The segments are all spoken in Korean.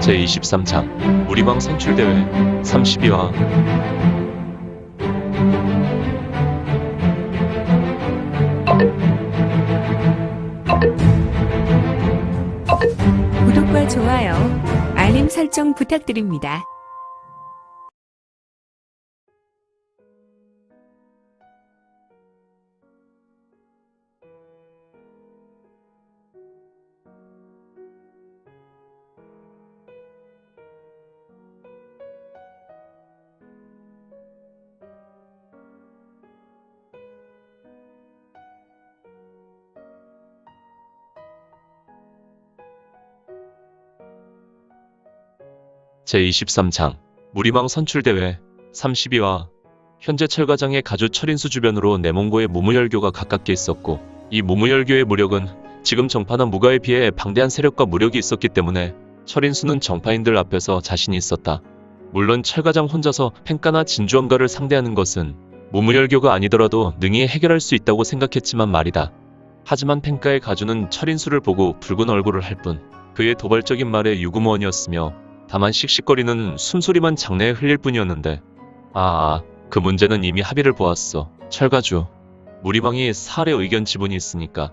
제23장 무리방 선출대회 32화. 구독과 좋아요, 알림 설정 부탁드립니다. 제23장 무리망 선출대회 32화. 현재 철가장의 가주 철인수 주변으로 내몽고의 무무열교가 가깝게 있었고, 이 무무열교의 무력은 지금 정파나 무가에 비해 방대한 세력과 무력이 있었기 때문에 철인수는 정파인들 앞에서 자신이 있었다. 물론 철가장 혼자서 팽가나 진주엄가를 상대하는 것은 무무열교가 아니더라도 능히 해결할 수 있다고 생각했지만 말이다. 하지만 팽가의 가주는 철인수를 보고 붉은 얼굴을 할 뿐, 그의 도발적인 말에 유구무원이었으며 다만 씩씩거리는 숨소리만 장내에 흘릴 뿐이었는데, 그 문제는 이미 합의를 보았어. 철가주, 무리방이 사할의 의견 지분이 있으니까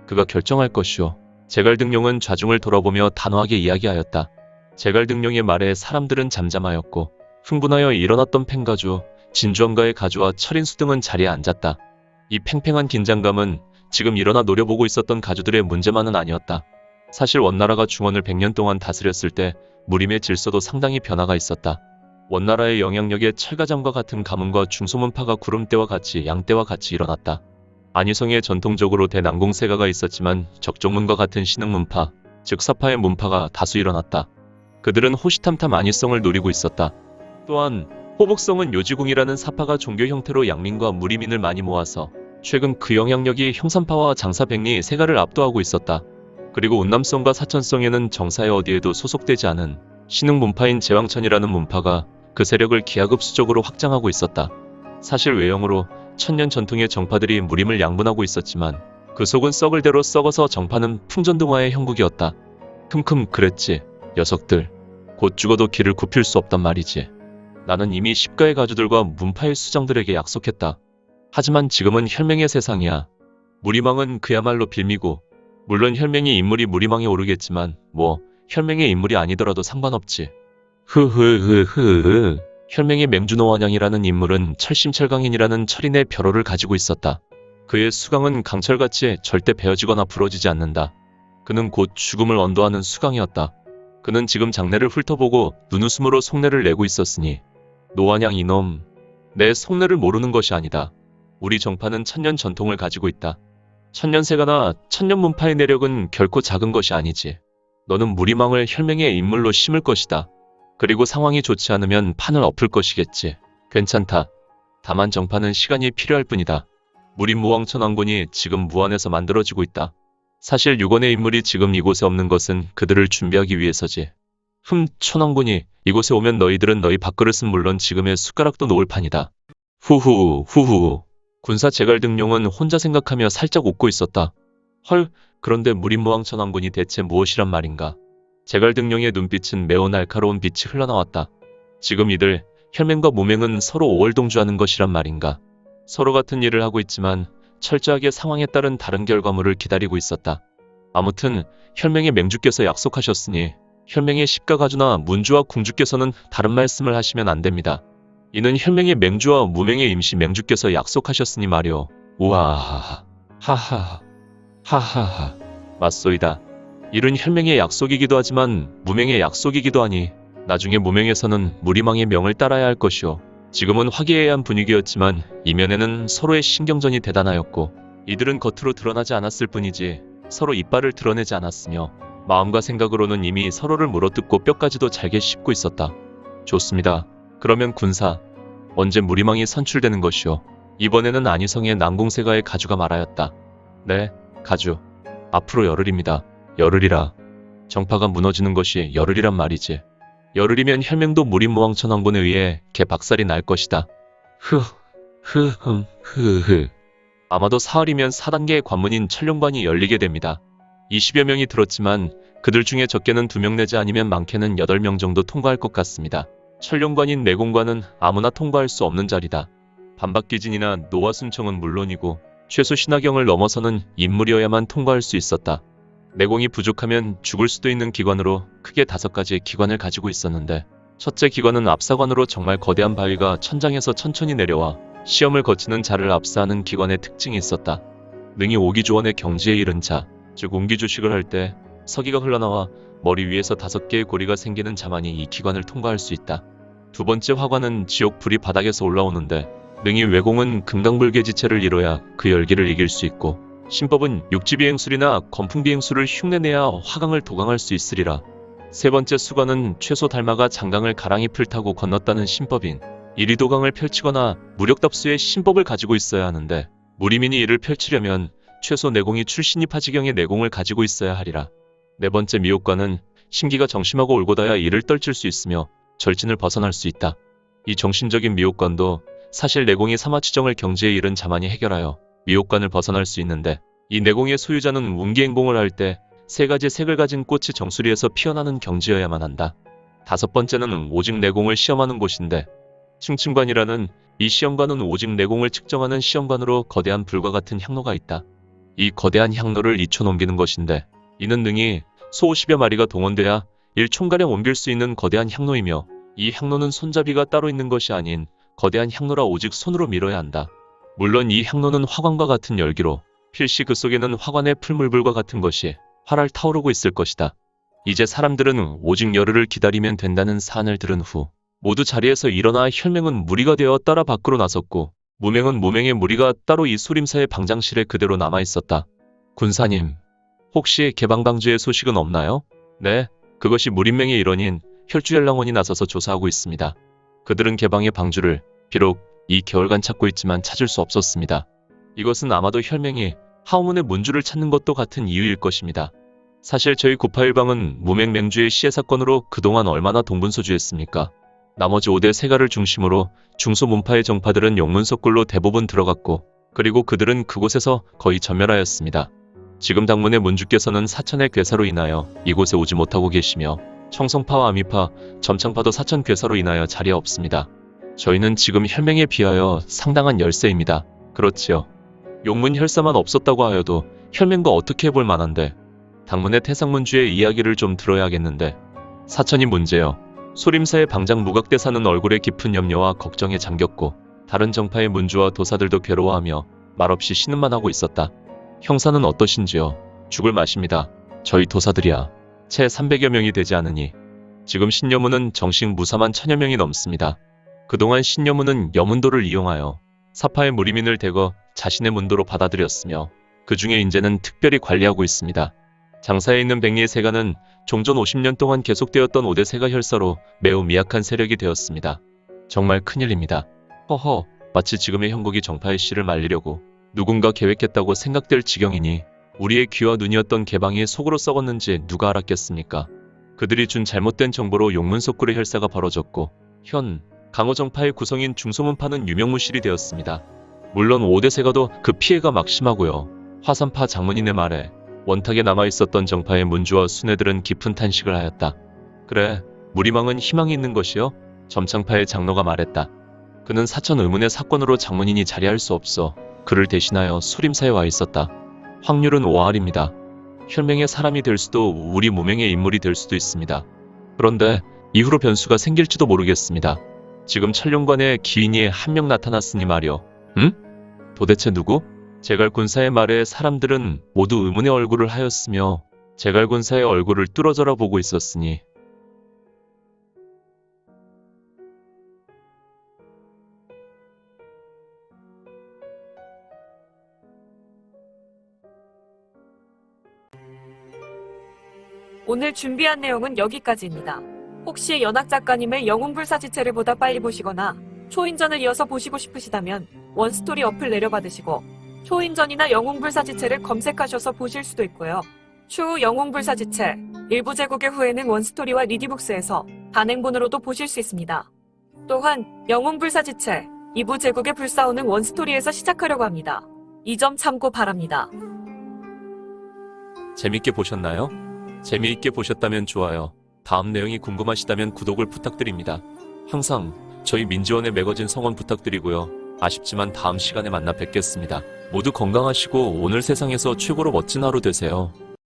그가 결정할 것이오. 제갈등룡은 좌중을 돌아보며 단호하게 이야기하였다. 제갈등룡의 말에 사람들은 잠잠하였고, 흥분하여 일어났던 팽가주, 진주엄가의 가주와 철인수 등은 자리에 앉았다. 이 팽팽한 긴장감은 지금 일어나 노려보고 있었던 가주들의 문제만은 아니었다. 사실 원나라가 중원을 100년 동안 다스렸을 때 무림의 질서도 상당히 변화가 있었다. 원나라의 영향력에 철가장과 같은 가문과 중소문파가 구름대와 같이 양대와 같이 일어났다. 안희성에 전통적으로 대난공세가가 있었지만 적종문과 같은 신흥문파, 즉 사파의 문파가 다수 일어났다. 그들은 호시탐탐 안희성을 노리고 있었다. 또한 호복성은 요지궁이라는 사파가 종교 형태로 양민과 무리민을 많이 모아서 최근 그 영향력이 형산파와 장사백리 세가를 압도하고 있었다. 그리고 운남성과 사천성에는 정사의 어디에도 소속되지 않은 신흥문파인 제왕천이라는 문파가 그 세력을 기하급수적으로 확장하고 있었다. 사실 외형으로 천년 전통의 정파들이 무림을 양분하고 있었지만 그 속은 썩을 대로 썩어서 정파는 풍전등화의 형국이었다. 큼큼 그랬지. 녀석들. 곧 죽어도 길을 굽힐 수 없단 말이지. 나는 이미 십가의 가주들과 문파의 수장들에게 약속했다. 하지만 지금은 혈맹의 세상이야. 무리망은 그야말로 빌미고, 물론 혈맹이 인물이 무리망에 오르겠지만 혈맹의 인물이 아니더라도 상관없지. 혈맹의 맹주노원양이라는 인물은 철심철강인이라는 철인의 벼로를 가지고 있었다. 그의 수강은 강철같이 절대 베어지거나 부러지지 않는다. 그는 곧 죽음을 언도하는 수강이었다. 그는 지금 장내를 훑어보고 눈웃음으로 속내를 내고 있었으니, 노원양 이놈, 내 속내를 모르는 것이 아니다. 우리 정파는 천년 전통을 가지고 있다. 천년세가나 천년문파의 내력은 결코 작은 것이 아니지. 너는 무리망을 혈맹의 인물로 심을 것이다. 그리고 상황이 좋지 않으면 판을 엎을 것이겠지. 괜찮다. 다만 정파는 시간이 필요할 뿐이다. 무림무왕천왕군이 지금 무안에서 만들어지고 있다. 사실 6원의 인물이 지금 이곳에 없는 것은 그들을 준비하기 위해서지. 천왕군이 이곳에 오면 너희들은 너희 밥그릇은 물론 지금의 숟가락도 놓을 판이다. 후후. 군사 제갈등룡은 혼자 생각하며 살짝 웃고 있었다. 헐, 그런데 무림무왕천왕군이 대체 무엇이란 말인가? 제갈등룡의 눈빛은 매우 날카로운 빛이 흘러나왔다. 지금 이들 혈맹과 무맹은 서로 오월동주하는 것이란 말인가? 서로 같은 일을 하고 있지만 철저하게 상황에 따른 다른 결과물을 기다리고 있었다. 아무튼 혈맹의 맹주께서 약속하셨으니 혈맹의 십가가주나 문주와 궁주께서는 다른 말씀을 하시면 안 됩니다. 이는 혈맹의 맹주와 무맹의 임시 맹주께서 약속하셨으니 말이오. 우와, 하하하. 맞소이다. 이른 혈맹의 약속이기도 하지만 무맹의 약속이기도 하니 나중에 무맹에서는 무리망의 명을 따라야 할 것이오. 지금은 화기애애한 분위기였지만 이면에는 서로의 신경전이 대단하였고, 이들은 겉으로 드러나지 않았을 뿐이지 서로 이빨을 드러내지 않았으며 마음과 생각으로는 이미 서로를 물어뜯고 뼈까지도 잘게 씹고 있었다. 좋습니다. 그러면 군사, 언제 무리망이 선출되는 것이오? 이번에는 안희성의 난공세가의 가주가 말하였다. 네, 가주. 앞으로 열흘입니다. 열흘이라. 정파가 무너지는 것이 열흘이란 말이지. 열흘이면 혈맹도 무림무왕천왕군에 의해 개박살이 날 것이다. 아마도 사흘이면 4단계의 관문인 천룡관이 열리게 됩니다. 20여 명이 들었지만 그들 중에 적게는 2명 내지 아니면 많게는 8명 정도 통과할 것 같습니다. 천룡관인 내공관은 아무나 통과할 수 없는 자리다. 반박기진이나 노화순청은 물론이고 최소 신하경을 넘어서는 인물이어야만 통과할 수 있었다. 내공이 부족하면 죽을 수도 있는 기관으로 크게 5가지의 기관을 가지고 있었는데, 첫째 기관은 압사관으로 정말 거대한 바위가 천장에서 천천히 내려와 시험을 거치는 자를 압사하는 기관의 특징이 있었다. 능히 오기조원의 경지에 이른 자, 즉 옹기주식을 할 때 서기가 흘러나와 머리 위에서 5개의 고리가 생기는 자만이 이 기관을 통과할 수 있다. 두 번째 화관은 지옥 불이 바닥에서 올라오는데, 능히 외공은 금강불개지체를 이뤄야 그 열기를 이길 수 있고, 신법은 육지비행술이나 건풍비행술을 흉내내야 화강을 도강할 수 있으리라. 세 번째 수관은 최소 달마가 장강을 가랑잎을 타고 건넜다는 신법인 이리도강을 펼치거나 무력답수의 신법을 가지고 있어야 하는데, 무리민이 이를 펼치려면 최소 내공이 출신이 파지경의 내공을 가지고 있어야 하리라. 네 번째 미옥관은 신기가 정심하고 올곧아야 이를 떨칠 수 있으며 절진을 벗어날 수 있다. 이 정신적인 미옥관도 사실 내공이 사마취정을 경지에 이른 자만이 해결하여 미옥관을 벗어날 수 있는데, 이 내공의 소유자는 운기행봉을 할 때 3가지 색을 가진 꽃이 정수리에서 피어나는 경지여야만 한다. 다섯 번째는 오직 내공을 시험하는 곳인데, 층층관이라는 이 시험관은 오직 내공을 측정하는 시험관으로 거대한 불과 같은 향로가 있다. 이 거대한 향로를 2초 넘기는 것인데, 이는 능히 소 50여 마리가 동원돼야 1촌가량 옮길 수 있는 거대한 향로이며, 이 향로는 손잡이가 따로 있는 것이 아닌 거대한 향로라 오직 손으로 밀어야 한다. 물론 이 향로는 화관과 같은 열기로 필시 그 속에는 화관의 풀물불과 같은 것이 활활 타오르고 있을 것이다. 이제 사람들은 오직 열흘을 기다리면 된다는 사안을 들은 후 모두 자리에서 일어나 혈맹은 무리가 되어 따라 밖으로 나섰고, 무맹은 무맹의 무리가 따로 이 소림사의 방장실에 그대로 남아있었다. 군사님, 혹시 개방방주의 소식은 없나요? 네, 그것이 무림맹의 일원인 혈주열랑원이 나서서 조사하고 있습니다. 그들은 개방의 방주를 비록 이 개월간 찾고 있지만 찾을 수 없었습니다. 이것은 아마도 혈맹이 하우문의 문주를 찾는 것도 같은 이유일 것입니다. 사실 저희 구파일방은 무맹맹주의 시해 사건으로 그동안 얼마나 동분서주했습니까? 나머지 5대 세가를 중심으로 중소문파의 정파들은 용문석굴로 대부분 들어갔고, 그리고 그들은 그곳에서 거의 전멸하였습니다. 지금 당문의 문주께서는 사천의 괴사로 인하여 이곳에 오지 못하고 계시며, 청성파와 아미파, 점창파도 사천 괴사로 인하여 자리에 없습니다. 저희는 지금 혈맹에 비하여 상당한 열세입니다. 그렇지요. 용문 혈사만 없었다고 하여도 혈맹과 어떻게 해볼 만한데, 당문의 태상문주의 이야기를 좀 들어야겠는데, 사천이 문제요. 소림사의 방장 무각대사는 얼굴에 깊은 염려와 걱정에 잠겼고, 다른 정파의 문주와 도사들도 괴로워하며 말없이 신음만 하고 있었다. 형사는 어떠신지요? 죽을 맛입니다. 저희 도사들이야 채 300여 명이 되지 않으니 지금 신여문은 정식 무사만 1000여 명이 넘습니다. 그동안 신여문은 여문도를 이용하여 사파의 무리민을 대거 자신의 문도로 받아들였으며, 그 중에 인제는 특별히 관리하고 있습니다. 장사에 있는 백리의 세가는 종전 50년 동안 계속되었던 5대 세가 혈사로 매우 미약한 세력이 되었습니다. 정말 큰일입니다. 허허, 마치 지금의 형국이 정파의 씨를 말리려고 누군가 계획했다고 생각될 지경이니 우리의 귀와 눈이었던 개방이 속으로 썩었는지 누가 알았겠습니까? 그들이 준 잘못된 정보로 용문석굴의 혈사가 벌어졌고, 현 강호정파의 구성인 중소문파는 유명무실이 되었습니다. 물론 5대 세가도 그 피해가 막심하고요. 화산파 장문인의 말에 원탁에 남아있었던 정파의 문주와 순애들은 깊은 탄식을 하였다. 그래, 무리망은 희망이 있는 것이요? 점창파의 장로가 말했다. 그는 사천 의문의 사건으로 장문인이 자리할 수 없어 그를 대신하여 소림사에 와 있었다. 확률은 5할입니다. 혈맹의 사람이 될 수도 우리 무맹의 인물이 될 수도 있습니다. 그런데 이후로 변수가 생길지도 모르겠습니다. 지금 천룡관에 기인이 한 명 나타났으니 말이오. 응? 도대체 누구? 제갈군사의 말에 사람들은 모두 의문의 얼굴을 하였으며 제갈군사의 얼굴을 뚫어져라 보고 있었으니, 오늘 준비한 내용은 여기까지입니다. 혹시 연학 작가님의 영웅불사지체를 보다 빨리 보시거나 초인전을 이어서 보시고 싶으시다면 원스토리 어플 내려받으시고 초인전이나 영웅불사지체를 검색하셔서 보실 수도 있고요. 추후 영웅불사지체 일부 제국의 후에는 원스토리와 리디북스에서 단행본으로도 보실 수 있습니다. 또한 영웅불사지체 2부 제국의 불사오는 원스토리에서 시작하려고 합니다. 이 점 참고 바랍니다. 재밌게 보셨나요? 재미있게 보셨다면 좋아요. 다음 내용이 궁금하시다면 구독을 부탁드립니다. 항상 저희 민지원의 매거진 성원 부탁드리고요. 아쉽지만 다음 시간에 만나 뵙겠습니다. 모두 건강하시고 오늘 세상에서 최고로 멋진 하루 되세요.